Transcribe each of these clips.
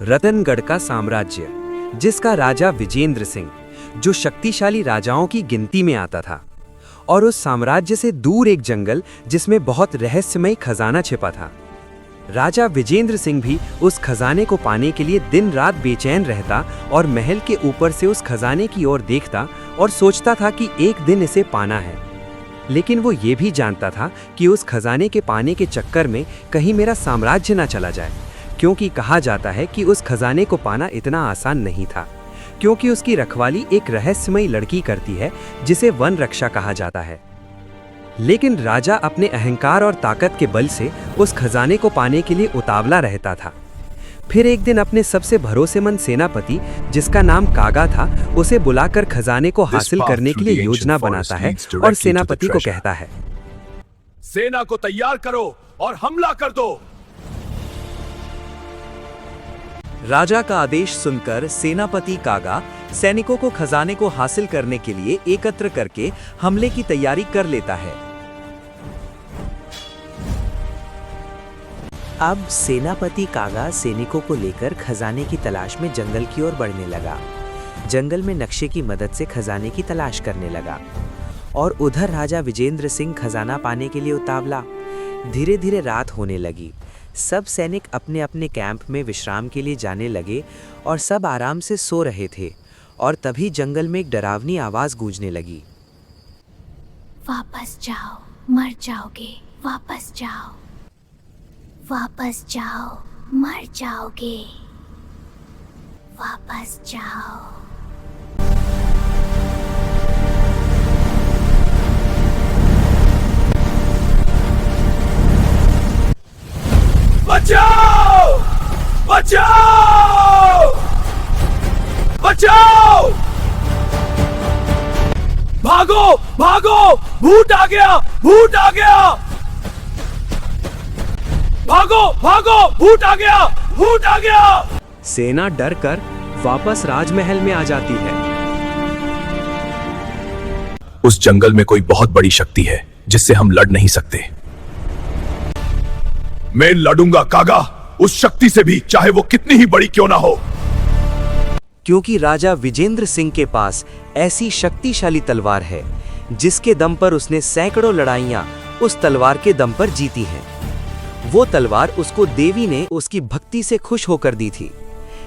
रतनगढ़ का साम्राज्य, जिसका राजा विजेंद्र सिंह, जो शक्तिशाली राजाओं की गिनती में आता था, और उस साम्राज्य से दूर एक जंगल जिसमें बहुत रहस्यमय खजाना छिपा था। राजा विजेंद्र सिंह भी उस खजाने को पाने के लिए दिन रात बेचैन रहता और महल के ऊपर से उस खजाने की ओर देखता और सोचता था कि एक दिन इसे पाना है। लेकिन वो ये भी जानता था कि उस खजाने के पाने के चक्कर में कहीं मेरा साम्राज्य ना चला जाए, क्योंकि कहा जाता है कि उस खजाने को पाना इतना आसान नहीं था, क्योंकि उसकी रखवाली एक रहस्यमयी लड़की करती है जिसे वन रक्षा कहा जाता है। लेकिन राजा अपने अहंकार और ताकत के बल से उस खजाने को पाने के लिए उतावला रहता था। फिर एक दिन अपने सबसे भरोसेमंद सेनापति, जिसका नाम कागा था, उसे बुलाकर खजाने को हासिल करने के लिए योजना बनाता है और सेनापति को कहता है, सेना को तैयार करो और हमला कर दो। राजा का आदेश सुनकर सेनापति कागा सैनिकों को खजाने को हासिल करने के लिए एकत्र करके हमले की तैयारी कर लेता है। अब सेनापति कागा सैनिकों को लेकर खजाने की तलाश में जंगल की ओर बढ़ने लगा। जंगल में नक्शे की मदद से खजाने की तलाश करने लगा और उधर राजा विजेंद्र सिंह खजाना पाने के लिए उतावला। धीरे धीरे रात होने लगी। सब सैनिक अपने अपने कैंप में विश्राम के लिए जाने लगे और सब आराम से सो रहे थे। और तभी जंगल में एक डरावनी आवाज गूंजने लगी। वापस जाओ, मर जाओगे। वापस जाओ, वापस जाओ, मर जाओगे। वापस जाओ। बचाओ! बचाओ! बचाओ! भागो! भागो! भूत आ गया! भूत आ गया! भागो! भागो! भूत आ गया! भूत आ गया! सेना डरकर वापस राजमहल में आ जाती है। उस जंगल में कोई बहुत बड़ी शक्ति है जिससे हम लड़ नहीं सकते। मैं लड़ूंगा कागा, उस शक्ति से भी, चाहे वो कितनी ही बड़ी क्यों ना हो। क्योंकि राजा विजेंद्र सिंह के पास ऐसी शक्तिशाली तलवार है जिसके दम पर उसने सैकड़ों लड़ाइयां उस तलवार के दम पर जीती हैं। वो तलवार उसको देवी ने उसकी भक्ति से खुश होकर दी थी,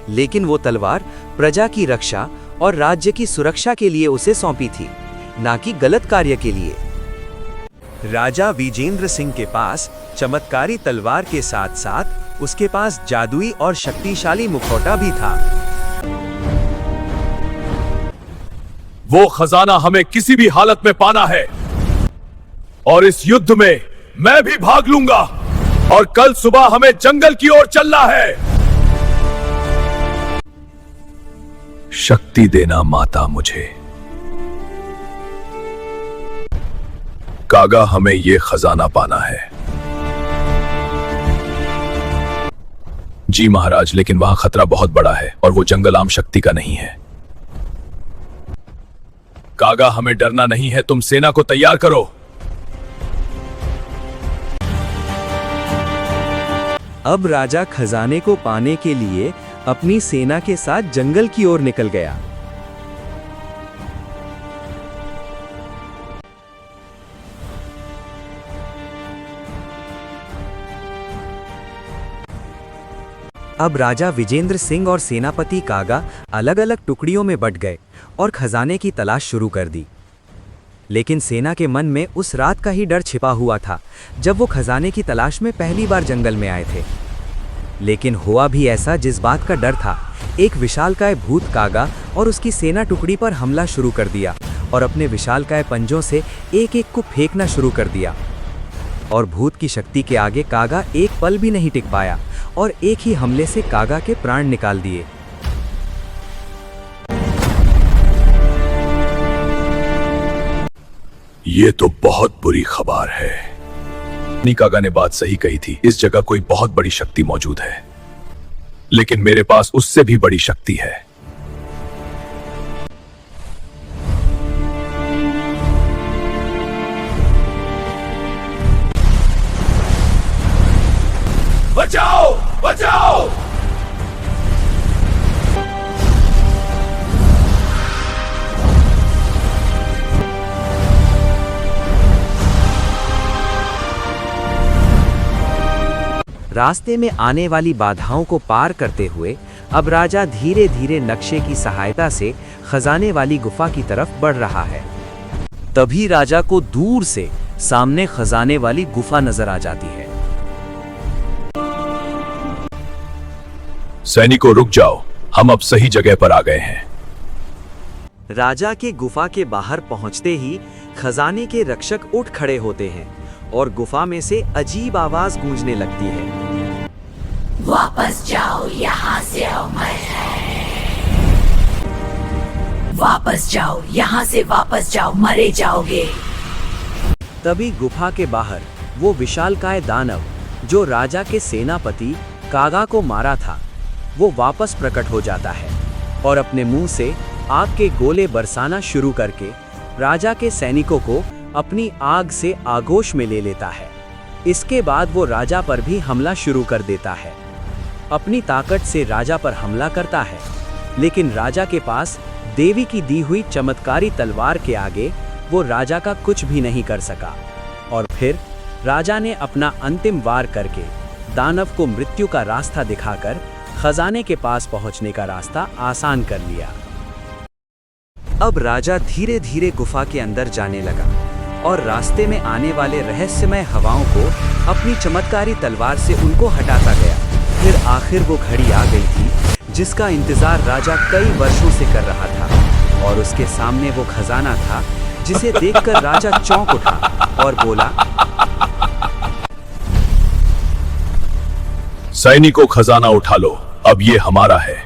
लेकिन वो तलवार प्रजा की रक्षा और राज्य की सुरक्षा के लिए उसे सौंपी थी, ना कि गलत कार्य के लिए। राजा विजेंद्र सिंह के पास चमत्कारी तलवार के साथ साथ उसके पास जादुई और शक्तिशाली मुखौटा भी था। वो खजाना हमें किसी भी हालत में पाना है और इस युद्ध में मैं भी भाग लूंगा और कल सुबह हमें जंगल की ओर चलना है। शक्ति देना माता मुझे। कागा, हमें ये खजाना पाना है। जी महाराज, लेकिन वहां खतरा बहुत बड़ा है और वो जंगल आम शक्ति का नहीं है। कागा, हमें डरना नहीं है, तुम सेना को तैयार करो। अब राजा खजाने को पाने के लिए अपनी सेना के साथ जंगल की ओर निकल गया। अब राजा विजेंद्र सिंह और सेनापति कागा अलग अलग टुकड़ियों में बट गए और खजाने की तलाश शुरू कर दी। लेकिन सेना के मन में उस रात का ही डर छिपा हुआ था जब वो खजाने की तलाश में पहली बार जंगल में आए थे। लेकिन हुआ भी ऐसा जिस बात का डर था। एक विशालकाय भूत कागा और उसकी सेना टुकड़ी पर हमला शुरू कर दिया और अपने विशालकाय पंजों से एक एक को फेंकना शुरू कर दिया। और भूत की शक्ति के आगे कागा एक पल भी नहीं टिक पाया और एक ही हमले से कागा के प्राण निकाल दिए। ये तो बहुत बुरी खबर है। कागा ने बात सही कही थी, इस जगह कोई बहुत बड़ी शक्ति मौजूद है, लेकिन मेरे पास उससे भी बड़ी शक्ति है। बचाओ! बचाओ! रास्ते में आने वाली बाधाओं को पार करते हुए अब राजा धीरे धीरे नक्शे की सहायता से खजाने वाली गुफा की तरफ बढ़ रहा है। तभी राजा को दूर से सामने खजाने वाली गुफा नजर आ जाती है। सैनिकों रुक जाओ, हम अब सही जगह पर आ गए हैं। राजा के गुफा के बाहर पहुंचते ही खजाने के रक्षक उठ खड़े होते हैं और गुफा में से अजीब आवाज गूंजने लगती है। वापस जाओ, यहाँ से अमर है। वापस जाओ, यहाँ से वापस जाओ, मरे जाओगे। तभी गुफा के बाहर वो विशालकाय दानव जो राजा के सेनापति कागा को मारा था, वो वापस प्रकट हो जाता है और अपने मुंह से आग के गोले बरसाना शुरू करके राजा के सैनिकों को अपनी आग से आगोश में ले लेता है। इसके बाद वो राजा पर भी हमला शुरू कर देता है। अपनी ताकत से राजा पर हमला करता है, लेकिन राजा के पास देवी की दी हुई चमत्कारी तलवार के आगे वो राजा का कुछ भी नहीं कर सका। और फिर राजा ने अपना अंतिम वार करके दानव को मृत्यु का रास्ता दिखाकर खजाने के पास पहुंचने का रास्ता आसान कर लिया। अब राजा धीरे धीरे गुफा के अंदर जाने लगा और रास्ते में आने वाले रहस्यमय हवाओं को अपनी चमत्कारी तलवार से उनको हटाता गया। फिर आखिर वो घड़ी आ गई थी जिसका इंतजार राजा कई वर्षों से कर रहा था, और उसके सामने वो खजाना था जिसे देखकर राजा चौंक उठा और बोला, सैनिकों खजाना उठा लो, अब ये हमारा है।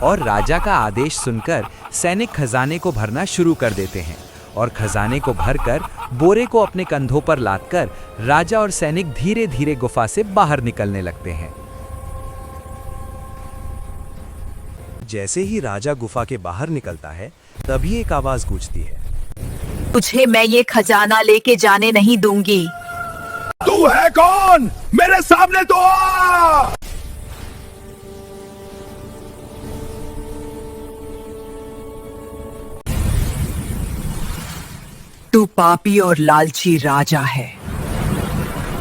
और राजा का आदेश सुनकर सैनिक खजाने को भरना शुरू कर देते हैं और खजाने को भरकर बोरे को अपने कंधों पर लादकर राजा और सैनिक धीरे धीरे गुफा से बाहर निकलने लगते हैं। जैसे ही राजा गुफा के बाहर निकलता है, तभी एक आवाज गूंजती है, तुझे मैं ये खजाना लेके जाने नहीं दूंगी। तू है कौन? मेरे सामने तो आ! तू पापी और लालची राजा है,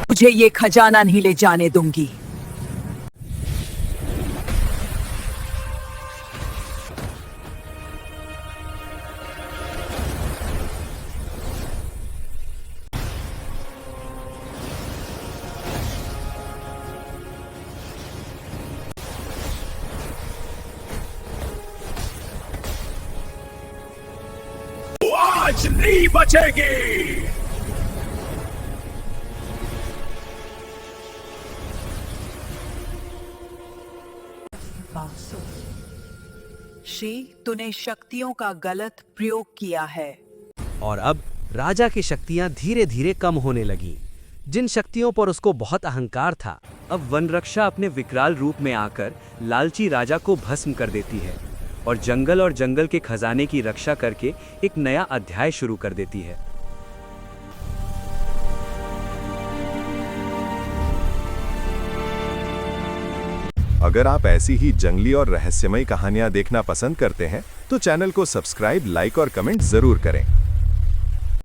तुझे ये खजाना नहीं ले जाने दूंगी। आज नहीं बचेगी। श्री, तूने शक्तियों का गलत प्रयोग किया है। और अब राजा की शक्तियां धीरे धीरे कम होने लगीं। जिन शक्तियों पर उसको बहुत अहंकार था, अब वनरक्षा अपने विकराल रूप में आकर लालची राजा को भस्म कर देती है और जंगल के खजाने की रक्षा करके एक नया अध्याय शुरू कर देती है। अगर आप ऐसी ही जंगली और रहस्यमयी कहानियां देखना पसंद करते हैं तो चैनल को सब्सक्राइब, लाइक और कमेंट जरूर करें।